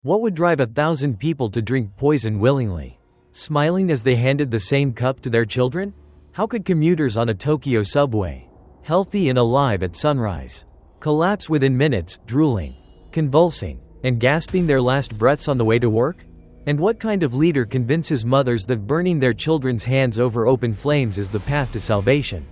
What would drive 1,000 people to drink poison willingly? Smiling as they handed the same cup to their children? How could commuters on a Tokyo subway, healthy and alive at sunrise, collapse within minutes, drooling, convulsing, and gasping their last breaths on the way to work? And what kind of leader convinces mothers that burning their children's hands over open flames is the path to salvation?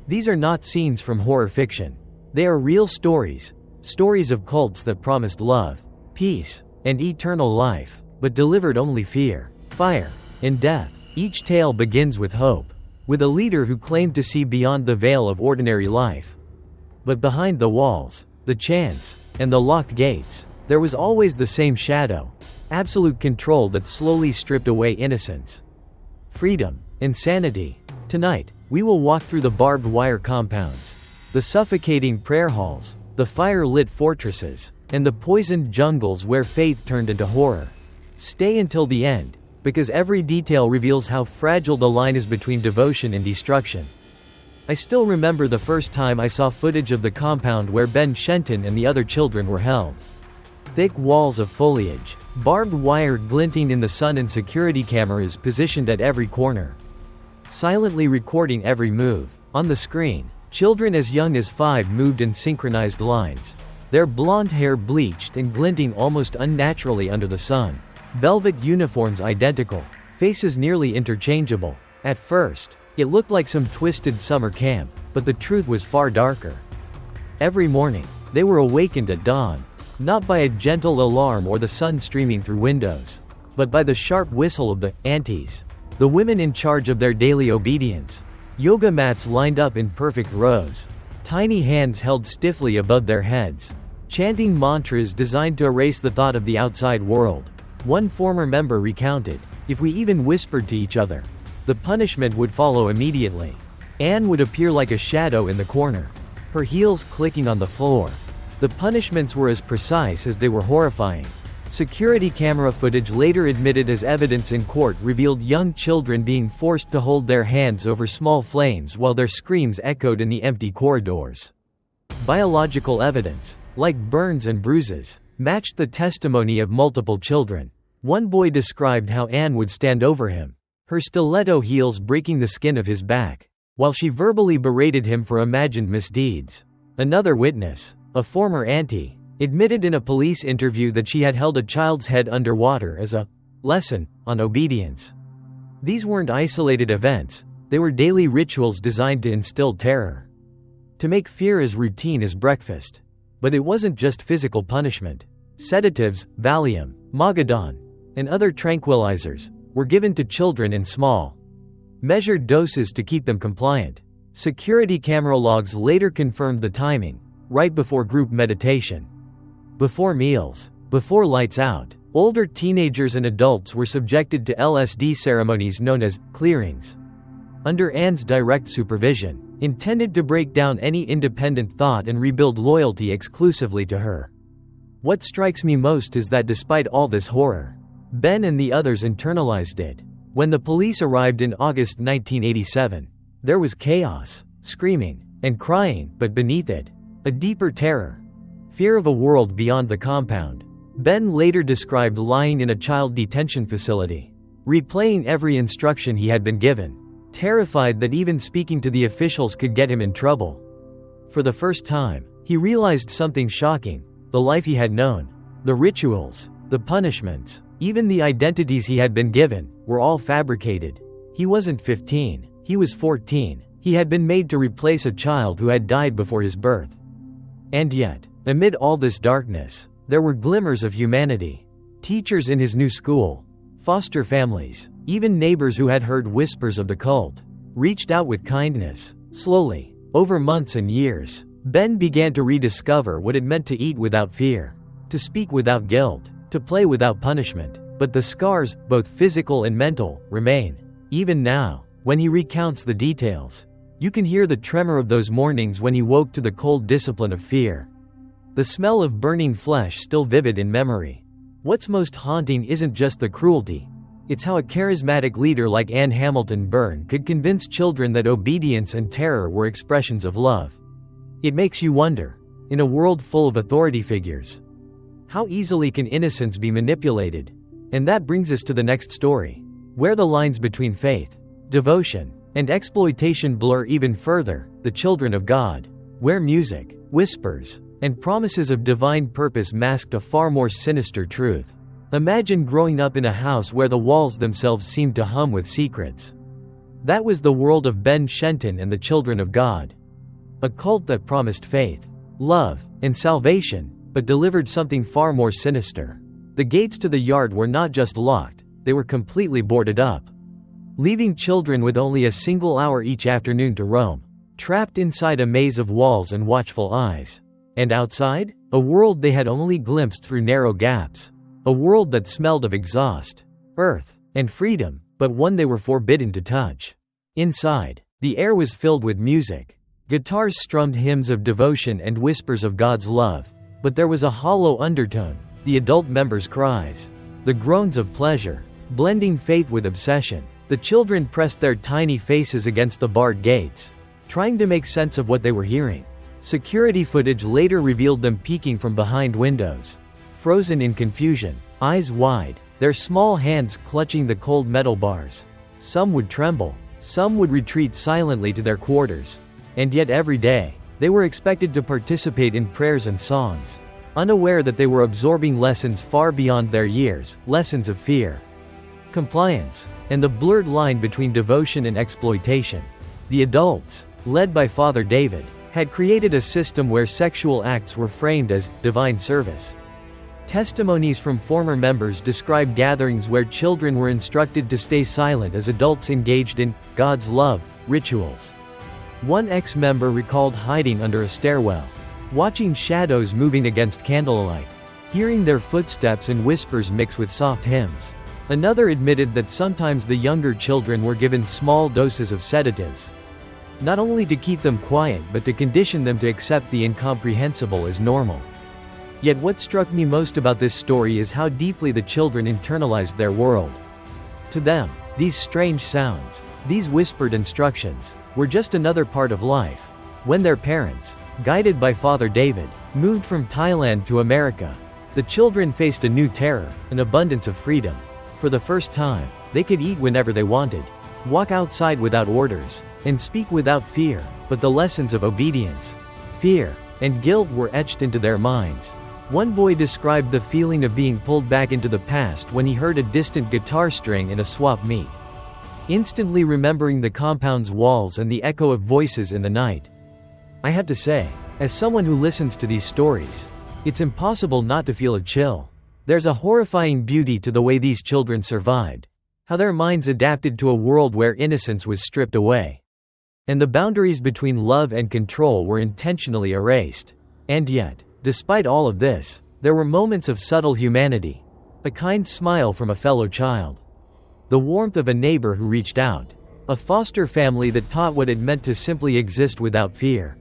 These are not scenes from horror fiction. They are real stories, stories of cults that promised love, peace, and eternal life, but delivered only fear, fire, and death. Each tale begins with hope, with a leader who claimed to see beyond the veil of ordinary life. But behind the walls, the chants, and the locked gates, there was always the same shadow, absolute control that slowly stripped away innocence, freedom, and sanity. Tonight, we will walk through the barbed wire compounds, the suffocating prayer halls, the fire-lit fortresses, and the poisoned jungles where faith turned into horror. Stay until the end, because every detail reveals how fragile the line is between devotion and destruction. I still remember the first time I saw footage of the compound where Ben Shenton and the other children were held. Thick walls of foliage, barbed wire glinting in the sun, and security cameras positioned at every corner, silently recording every move. On the screen, children as young as 5 moved in synchronized lines, their blonde hair bleached and glinting almost unnaturally under the sun. Velvet uniforms identical, faces nearly interchangeable. At first, it looked like some twisted summer camp, but the truth was far darker. Every morning, they were awakened at dawn, not by a gentle alarm or the sun streaming through windows, but by the sharp whistle of the aunties, the women in charge of their daily obedience. Yoga mats lined up in perfect rows, tiny hands held stiffly above their heads, chanting mantras designed to erase the thought of the outside world. One former member recounted, "If we even whispered to each other, the punishment would follow immediately." Anne would appear like a shadow in the corner, her heels clicking on the floor. The punishments were as precise as they were horrifying. Security camera footage later admitted as evidence in court revealed young children being forced to hold their hands over small flames while their screams echoed in the empty corridors. Biological evidence, like burns and bruises, matched the testimony of multiple children. One boy described how Anne would stand over him, her stiletto heels breaking the skin of his back, while she verbally berated him for imagined misdeeds. Another witness, a former auntie, admitted in a police interview that she had held a child's head underwater as a lesson on obedience. These weren't isolated events, they were daily rituals designed to instill terror, to make fear as routine as breakfast. But it wasn't just physical punishment. Sedatives, Valium, Mogadon, and other tranquilizers were given to children in small, measured doses to keep them compliant. Security camera logs later confirmed the timing, right before group meditation, before meals, before lights out. Older teenagers and adults were subjected to LSD ceremonies known as clearings, under Anne's direct supervision, intended to break down any independent thought and rebuild loyalty exclusively to her. What strikes me most is that despite all this horror, Ben and the others internalized it. When the police arrived in August 1987, there was chaos, screaming, and crying, but beneath it, a deeper terror. Fear of a world beyond the compound. Ben later described lying in a child detention facility, replaying every instruction he had been given, terrified that even speaking to the officials could get him in trouble. For the first time, he realized something shocking. The life he had known, the rituals, the punishments, even the identities he had been given, were all fabricated. He wasn't 15, he was 14. He had been made to replace a child who had died before his birth. And yet, amid all this darkness, there were glimmers of humanity. Teachers in his new school, foster families, even neighbors who had heard whispers of the cult, reached out with kindness. Slowly, over months and years, Ben began to rediscover what it meant to eat without fear, to speak without guilt, to play without punishment. But the scars, both physical and mental, remain. Even now, when he recounts the details, you can hear the tremor of those mornings when he woke to the cold discipline of fear. The smell of burning flesh still vivid in memory. What's most haunting isn't just the cruelty. It's how a charismatic leader like Hamilton-Burne could convince children that obedience and terror were expressions of love. It makes you wonder, in a world full of authority figures, How easily can innocence be manipulated? And that brings us to the next story, where the lines between faith, devotion, and exploitation blur even further, the children of God, where music, whispers, and promises of divine purpose masked a far more sinister truth. Imagine growing up in a house where the walls themselves seemed to hum with secrets. That was the world of Ben Shenton and the Children of God. A cult that promised faith, love, and salvation, but delivered something far more sinister. The gates to the yard were not just locked, they were completely boarded up, leaving children with only a single hour each afternoon to roam, trapped inside a maze of walls and watchful eyes. And outside, a world they had only glimpsed through narrow gaps. A world that smelled of exhaust, earth, and freedom, but one they were forbidden to touch. Inside, the air was filled with music. Guitars strummed hymns of devotion and whispers of God's love. But there was a hollow undertone, the adult members' cries, the groans of pleasure, blending faith with obsession. The children pressed their tiny faces against the barred gates, trying to make sense of what they were hearing. Security footage later revealed them peeking from behind windows, frozen in confusion, eyes wide, their small hands clutching the cold metal bars. Some would tremble, some would retreat silently to their quarters. And yet every day, they were expected to participate in prayers and songs, unaware that they were absorbing lessons far beyond their years, lessons of fear, compliance, and the blurred line between devotion and exploitation. The adults, led by Father David, had created a system where sexual acts were framed as divine service. Testimonies from former members describe gatherings where children were instructed to stay silent as adults engaged in God's love rituals. One ex-member recalled hiding under a stairwell, watching shadows moving against candlelight, hearing their footsteps and whispers mix with soft hymns. Another admitted that sometimes the younger children were given small doses of sedatives, not only to keep them quiet but to condition them to accept the incomprehensible as normal. Yet what struck me most about this story is how deeply the children internalized their world. To them, these strange sounds, these whispered instructions, were just another part of life. When their parents, guided by Father David, moved from Thailand to America, the children faced a new terror, an abundance of freedom. For the first time, they could eat whenever they wanted, walk outside without orders, and speak without fear, but the lessons of obedience, fear, and guilt were etched into their minds. One boy described the feeling of being pulled back into the past when he heard a distant guitar string in a swap meet, instantly remembering the compound's walls and the echo of voices in the night. I have to say, as someone who listens to these stories, it's impossible not to feel a chill. There's a horrifying beauty to the way these children survived, how their minds adapted to a world where innocence was stripped away, and the boundaries between love and control were intentionally erased. And yet, despite all of this, there were moments of subtle humanity, a kind smile from a fellow child, the warmth of a neighbor who reached out, a foster family that taught what it meant to simply exist without fear.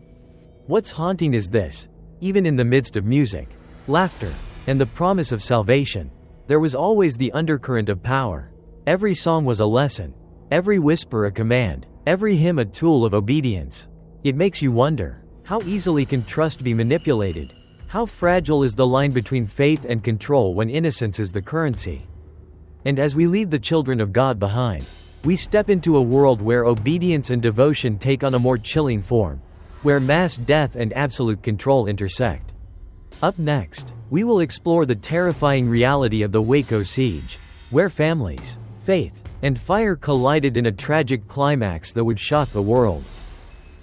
What's haunting is this: even in the midst of music, laughter, and the promise of salvation, there was always the undercurrent of power. Every song was a lesson, every whisper a command, every hymn a tool of obedience. It makes you wonder, how easily can trust be manipulated? How fragile is the line between faith and control when innocence is the currency? And as we leave the children of God behind, we step into a world where obedience and devotion take on a more chilling form, where mass death and absolute control intersect. Up next, we will explore the terrifying reality of the Waco siege, where families, faith, and fire collided in a tragic climax that would shock the world.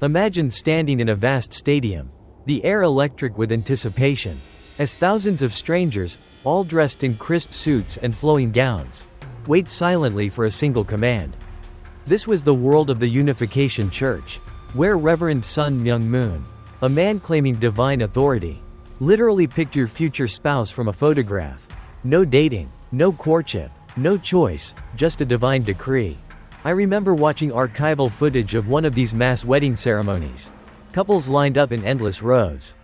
Imagine standing in a vast stadium, the air electric with anticipation, as thousands of strangers, all dressed in crisp suits and flowing gowns, wait silently for a single command. This was the world of the Unification Church, where Reverend Sun Myung Moon, a man claiming divine authority, literally picked your future spouse from a photograph. No dating, no courtship, no choice, just a divine decree. I remember watching archival footage of one of these mass wedding ceremonies. Couples lined up in endless rows,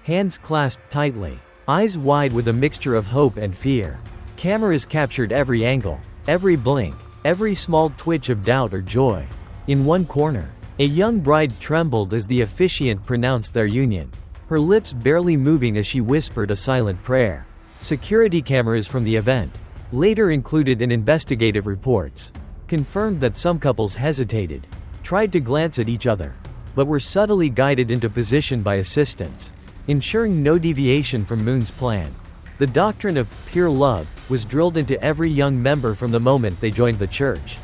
hands clasped tightly, eyes wide with a mixture of hope and fear. Cameras captured every angle, every blink, every small twitch of doubt or joy. In one corner, a young bride trembled as the officiant pronounced their union, her lips barely moving as she whispered a silent prayer. Security cameras from the event, later included in investigative reports, confirmed that some couples hesitated, tried to glance at each other, but were subtly guided into position by assistants, ensuring no deviation from Moon's plan. The doctrine of pure love was drilled into every young member from the moment they joined the church.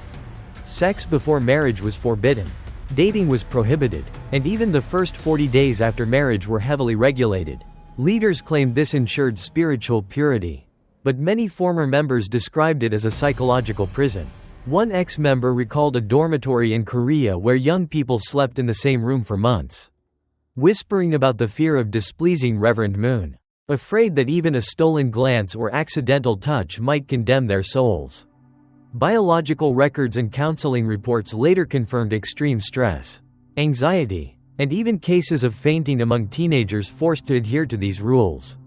Sex before marriage was forbidden, dating was prohibited, and even the first 40 days after marriage were heavily regulated. Leaders claimed this ensured spiritual purity, but many former members described it as a psychological prison. One ex-member recalled a dormitory in Korea where young people slept in the same room for months, whispering about the fear of displeasing Reverend Moon, afraid that even a stolen glance or accidental touch might condemn their souls. Biological records and counseling reports later confirmed extreme stress, anxiety, and even cases of fainting among teenagers forced to adhere to these rules.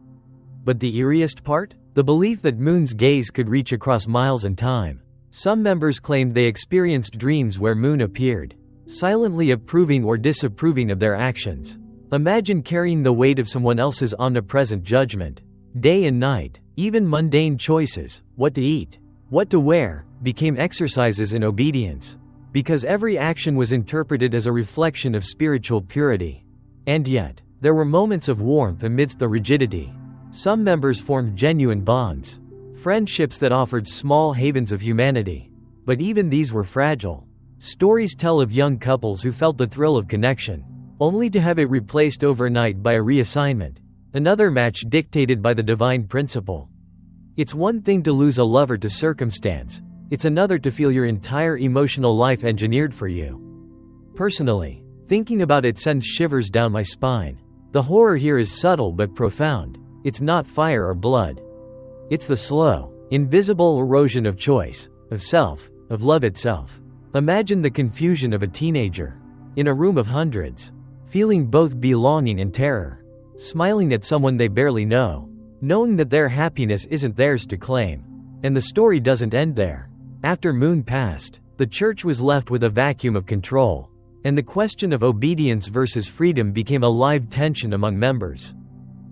But the eeriest part? The belief that Moon's gaze could reach across miles and time. Some members claimed they experienced dreams where Moon appeared, silently approving or disapproving of their actions. Imagine carrying the weight of someone else's omnipresent judgment. Day and night, even mundane choices, what to eat, what to wear, became exercises in obedience, because every action was interpreted as a reflection of spiritual purity. And yet, there were moments of warmth amidst the rigidity. Some members formed genuine bonds, friendships that offered small havens of humanity. But even these were fragile. Stories tell of young couples who felt the thrill of connection, only to have it replaced overnight by a reassignment, another match dictated by the divine principle. It's one thing to lose a lover to circumstance, it's another to feel your entire emotional life engineered for you. Personally, thinking about it sends shivers down my spine. The horror here is subtle but profound. It's not fire or blood. It's the slow, invisible erosion of choice, of self, of love itself. Imagine the confusion of a teenager, in a room of hundreds, feeling both belonging and terror, smiling at someone they barely know, knowing that their happiness isn't theirs to claim. And the story doesn't end there. After Moon passed, the church was left with a vacuum of control, and the question of obedience versus freedom became a live tension among members.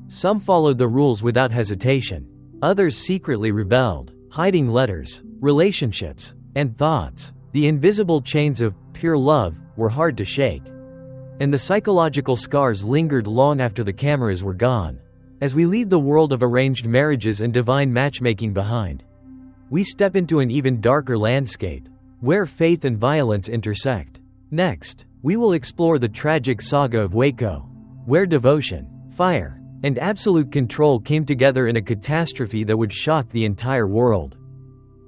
Some followed the rules without hesitation. Others secretly rebelled, hiding letters, relationships, and thoughts. The invisible chains of pure love were hard to shake. And the psychological scars lingered long after the cameras were gone. As we leave the world of arranged marriages and divine matchmaking behind, we step into an even darker landscape, where faith and violence intersect. Next, we will explore the tragic saga of Waco, where devotion, fire, and absolute control came together in a catastrophe that would shock the entire world.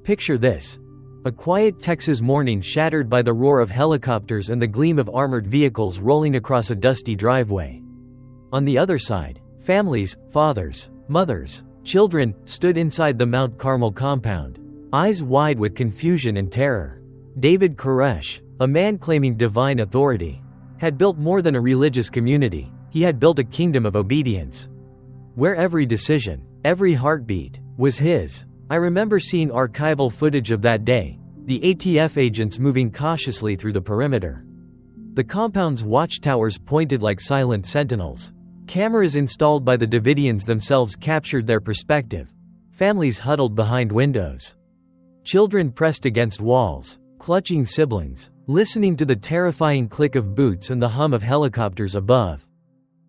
Picture this: a quiet Texas morning shattered by the roar of helicopters and the gleam of armored vehicles rolling across a dusty driveway. On the other side, families, fathers, mothers, children, stood inside the Mount Carmel compound, eyes wide with confusion and terror. David Koresh, a man claiming divine authority, had built more than a religious community. He had built a kingdom of obedience, where every decision, every heartbeat, was his. I remember seeing archival footage of that day, the ATF agents moving cautiously through the perimeter. The compound's watchtowers pointed like silent sentinels. Cameras installed by the Davidians themselves captured their perspective. Families huddled behind windows. Children pressed against walls, clutching siblings, listening to the terrifying click of boots and the hum of helicopters above.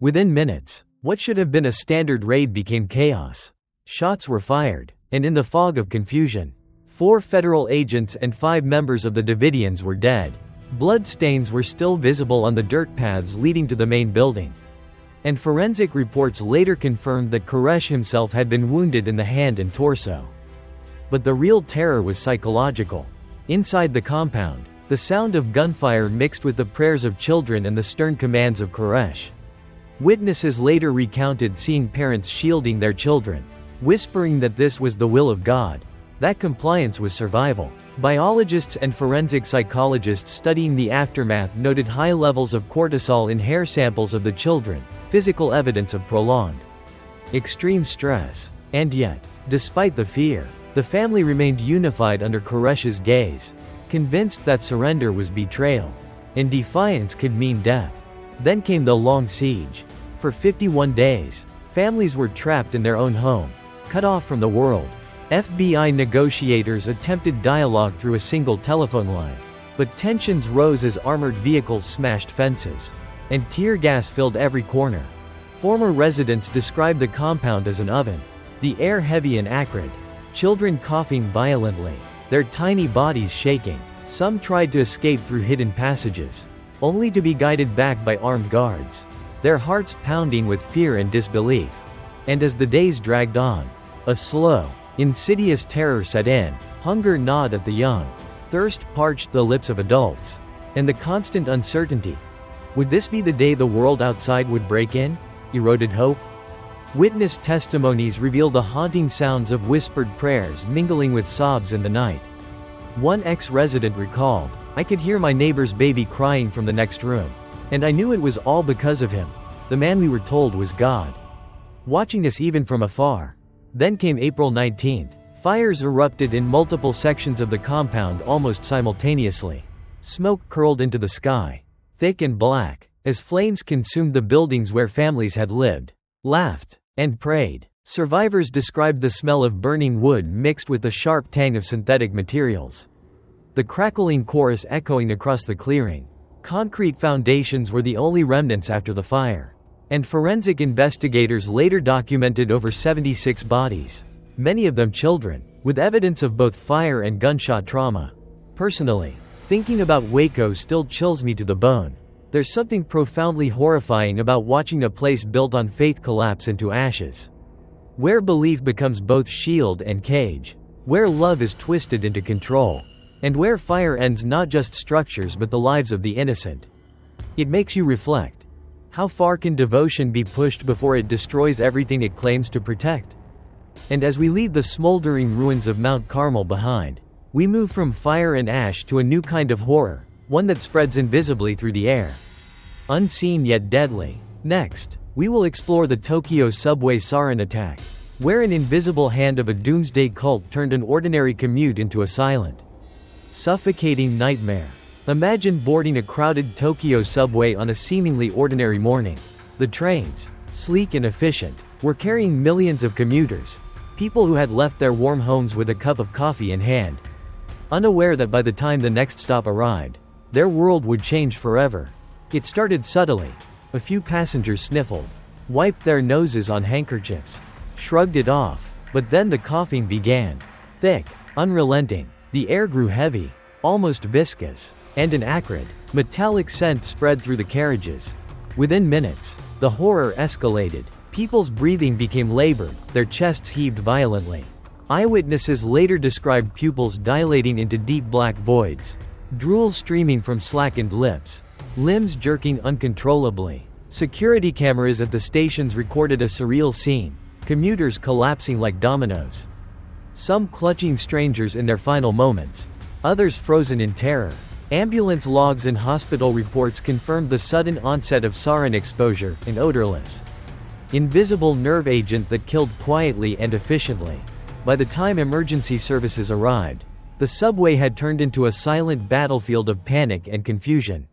Within minutes, what should have been a standard raid became chaos. Shots were fired, and in the fog of confusion, 4 federal agents and 5 members of the Davidians were dead. Blood stains were still visible on the dirt paths leading to the main building. And forensic reports later confirmed that Koresh himself had been wounded in the hand and torso. But the real terror was psychological. Inside the compound, the sound of gunfire mixed with the prayers of children and the stern commands of Koresh. Witnesses later recounted seeing parents shielding their children, whispering that this was the will of God, that compliance was survival. Biologists and forensic psychologists studying the aftermath noted high levels of cortisol in hair samples of the children, physical evidence of prolonged extreme stress. And yet, despite the fear, the family remained unified under Koresh's gaze, convinced that surrender was betrayal, and defiance could mean death. Then came the long siege. For 51 days, families were trapped in their own home, cut off from the world. FBI negotiators attempted dialogue through a single telephone line. But tensions rose as armored vehicles smashed fences. And tear gas filled every corner. Former residents described the compound as an oven. The air heavy and acrid. Children coughing violently. Their tiny bodies shaking. Some tried to escape through hidden passages, only to be guided back by armed guards. Their hearts pounding with fear and disbelief. And as the days dragged on, a slow, insidious terror set in. Hunger gnawed at the young. Thirst parched the lips of adults. And the constant uncertainty. Would this be the day the world outside would break in? Eroded hope? Witness testimonies reveal the haunting sounds of whispered prayers mingling with sobs in the night. One ex-resident recalled, "I could hear my neighbor's baby crying from the next room. And I knew it was all because of him. The man we were told was God. Watching us even from afar." Then came April 19th. Fires erupted in multiple sections of the compound almost simultaneously. Smoke curled into the sky, thick and black, as flames consumed the buildings where families had lived, laughed, and prayed. Survivors described the smell of burning wood mixed with the sharp tang of synthetic materials. The crackling chorus echoing across the clearing. Concrete foundations were the only remnants after the fire. And forensic investigators later documented over 76 bodies, many of them children, with evidence of both fire and gunshot trauma. Personally, thinking about Waco still chills me to the bone. There's something profoundly horrifying about watching a place built on faith collapse into ashes. Where belief becomes both shield and cage. Where love is twisted into control. And where fire ends not just structures but the lives of the innocent. It makes you reflect. How far can devotion be pushed before it destroys everything it claims to protect? And as we leave the smoldering ruins of Mount Carmel behind, we move from fire and ash to a new kind of horror, one that spreads invisibly through the air. Unseen yet deadly. Next, we will explore the Tokyo subway sarin attack, where an invisible hand of a doomsday cult turned an ordinary commute into a silent, suffocating nightmare. Imagine boarding a crowded Tokyo subway on a seemingly ordinary morning. The trains, sleek and efficient, were carrying millions of commuters, people who had left their warm homes with a cup of coffee in hand, unaware that by the time the next stop arrived, their world would change forever. It started subtly. A few passengers sniffled, wiped their noses on handkerchiefs, shrugged it off, but then the coughing began. Thick, unrelenting, the air grew heavy, almost viscous, and an acrid, metallic scent spread through the carriages. Within minutes, the horror escalated. People's breathing became labored, their chests heaved violently. Eyewitnesses later described pupils dilating into deep black voids, drool streaming from slackened lips, limbs jerking uncontrollably. Security cameras at the stations recorded a surreal scene, commuters collapsing like dominoes. Some clutching strangers in their final moments, others frozen in terror. Ambulance logs and hospital reports confirmed the sudden onset of sarin exposure, an odorless, invisible nerve agent that killed quietly and efficiently. By the time emergency services arrived, the subway had turned into a silent battlefield of panic and confusion.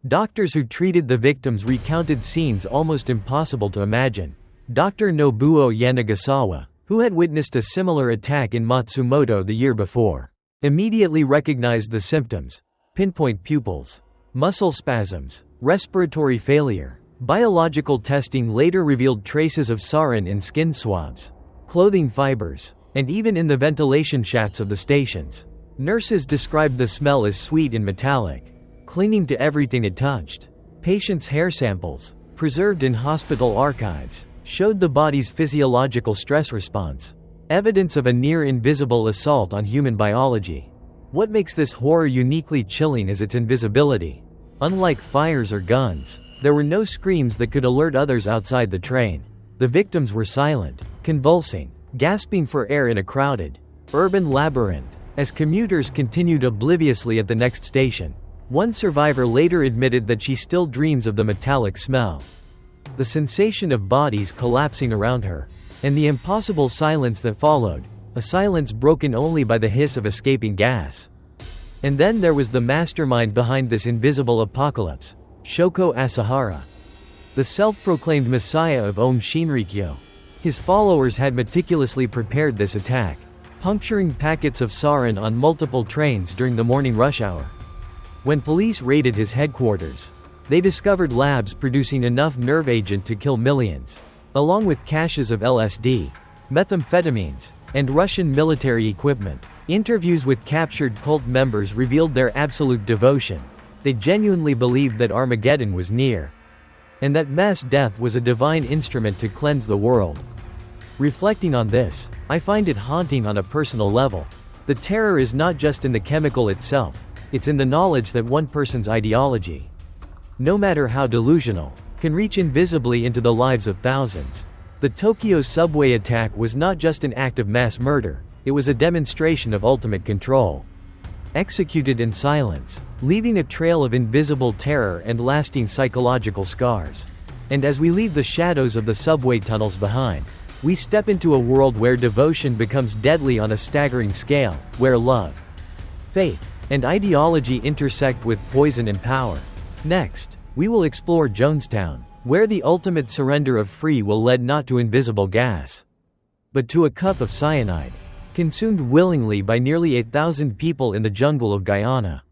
Doctors who treated the victims recounted scenes almost impossible to imagine. Dr. Nobuo Yanagasawa, who had witnessed a similar attack in Matsumoto the year before, immediately recognized the symptoms: pinpoint pupils, muscle spasms, respiratory failure. Biological testing later revealed traces of sarin in skin swabs, clothing fibers, and even in the ventilation shafts of the stations. Nurses described the smell as sweet and metallic, clinging to everything it touched. Patients' hair samples, preserved in hospital archives, showed the body's physiological stress response, evidence of a near-invisible assault on human biology. What makes this horror uniquely chilling is its invisibility. Unlike fires or guns, there were no screams that could alert others outside the train. The victims were silent, convulsing, gasping for air in a crowded, urban labyrinth, as commuters continued obliviously at the next station. One survivor later admitted that she still dreams of the metallic smell, the sensation of bodies collapsing around her, and the impossible silence that followed, a silence broken only by the hiss of escaping gas. And then there was the mastermind behind this invisible apocalypse, Shoko Asahara, the self-proclaimed messiah of Om Shinrikyo. His followers had meticulously prepared this attack, puncturing packets of sarin on multiple trains during the morning rush hour. When police raided his headquarters, they discovered labs producing enough nerve agent to kill millions, along with caches of LSD, methamphetamines, and Russian military equipment. Interviews with captured cult members revealed their absolute devotion. They genuinely believed that Armageddon was near, and that mass death was a divine instrument to cleanse the world. Reflecting on this, I find it haunting on a personal level. The terror is not just in the chemical itself, it's in the knowledge that one person's ideology, no matter how delusional, can reach invisibly into the lives of thousands. The Tokyo subway attack was not just an act of mass murder, it was a demonstration of ultimate control. Executed in silence, leaving a trail of invisible terror and lasting psychological scars. And as we leave the shadows of the subway tunnels behind, we step into a world where devotion becomes deadly on a staggering scale, where love, faith, and ideology intersect with poison and power. Next, we will explore Jonestown, where the ultimate surrender of free will led not to invisible gas, but to a cup of cyanide, consumed willingly by nearly 8,000 people in the jungle of Guyana.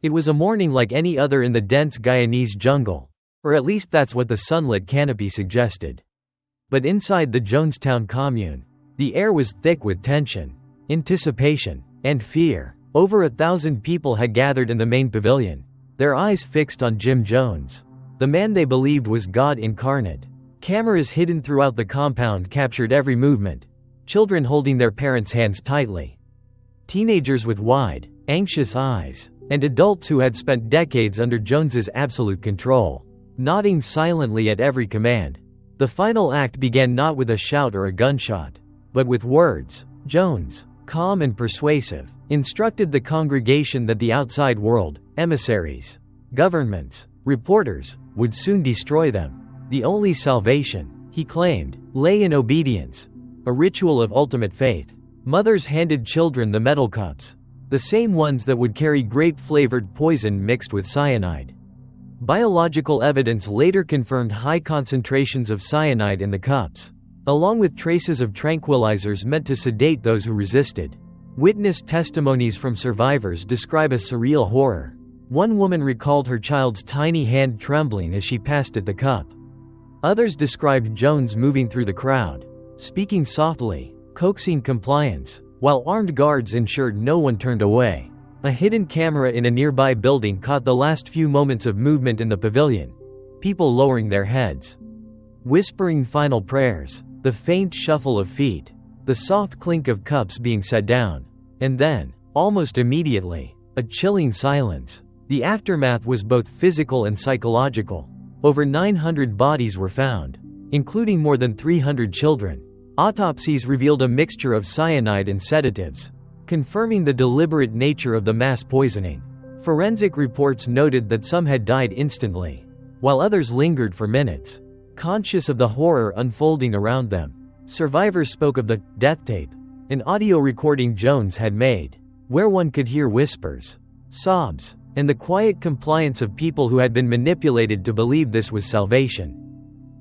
It was a morning like any other in the dense Guyanese jungle, or at least that's what the sunlit canopy suggested. But inside the Jonestown commune, the air was thick with tension, anticipation, and fear. Over 1,000 people had gathered in the main pavilion, their eyes fixed on Jim Jones, the man they believed was God incarnate. Cameras hidden throughout the compound captured every movement, children holding their parents' hands tightly, teenagers with wide, anxious eyes, and adults who had spent decades under Jones's absolute control, nodding silently at every command. The final act began not with a shout or a gunshot, but with words. Jones, calm and persuasive, instructed the congregation that the outside world, emissaries, governments, reporters, would soon destroy them. The only salvation, he claimed, lay in obedience, a ritual of ultimate faith. Mothers handed children the metal cups, the same ones that would carry grape-flavored poison mixed with cyanide. Biological evidence later confirmed high concentrations of cyanide in the cups, along with traces of tranquilizers meant to sedate those who resisted. Witness testimonies from survivors describe a surreal horror. One woman recalled her child's tiny hand trembling as she passed it the cup. Others described Jones moving through the crowd, speaking softly, coaxing compliance, while armed guards ensured no one turned away. A hidden camera in a nearby building caught the last few moments of movement in the pavilion, people lowering their heads, whispering final prayers, the faint shuffle of feet, the soft clink of cups being set down, and then, almost immediately, a chilling silence. The aftermath was both physical and psychological. Over 900 bodies were found, including more than 300 children. Autopsies revealed a mixture of cyanide and sedatives, confirming the deliberate nature of the mass poisoning. Forensic reports noted that some had died instantly, while others lingered for minutes, conscious of the horror unfolding around them. Survivors spoke of the death tape, an audio recording Jones had made, where one could hear whispers, sobs, and the quiet compliance of people who had been manipulated to believe this was salvation.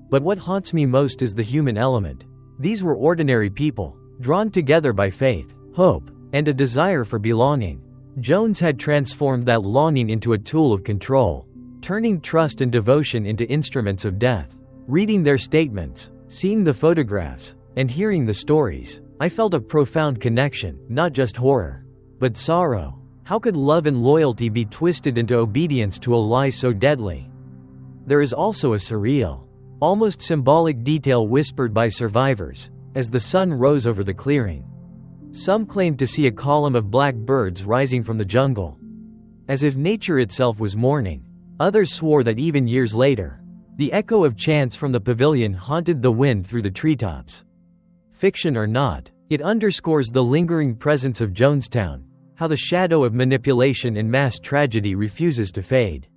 But what haunts me most is the human element. These were ordinary people, drawn together by faith, hope, and a desire for belonging. Jones had transformed that longing into a tool of control, turning trust and devotion into instruments of death. Reading their statements, seeing the photographs, and hearing the stories, I felt a profound connection, not just horror, but sorrow. How could love and loyalty be twisted into obedience to a lie so deadly? There is also a surreal, almost symbolic detail whispered by survivors, as the sun rose over the clearing. Some claimed to see a column of black birds rising from the jungle, as if nature itself was mourning. Others swore that even years later, the echo of chants from the pavilion haunted the wind through the treetops. Fiction or not, it underscores the lingering presence of Jonestown, how the shadow of manipulation and mass tragedy refuses to fade.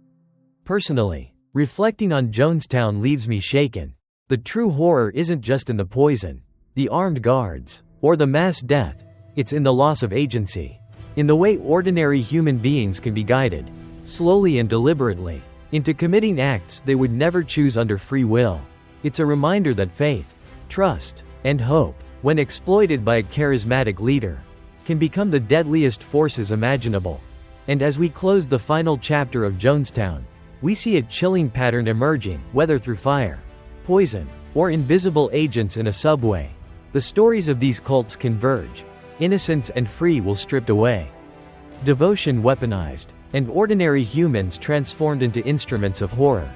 Personally, reflecting on Jonestown leaves me shaken. The true horror isn't just in the poison, the armed guards, or the mass death. It's in the loss of agency, in the way ordinary human beings can be guided, slowly and deliberately, into committing acts they would never choose under free will. It's a reminder that faith, Trust and hope, when exploited by a charismatic leader, can become the deadliest forces imaginable. And as we close the final chapter of Jonestown, we see a chilling pattern emerging, whether through fire, poison, or invisible agents in a subway. The stories of these cults converge. Innocence and free will stripped away, devotion weaponized, and ordinary humans transformed into instruments of horror.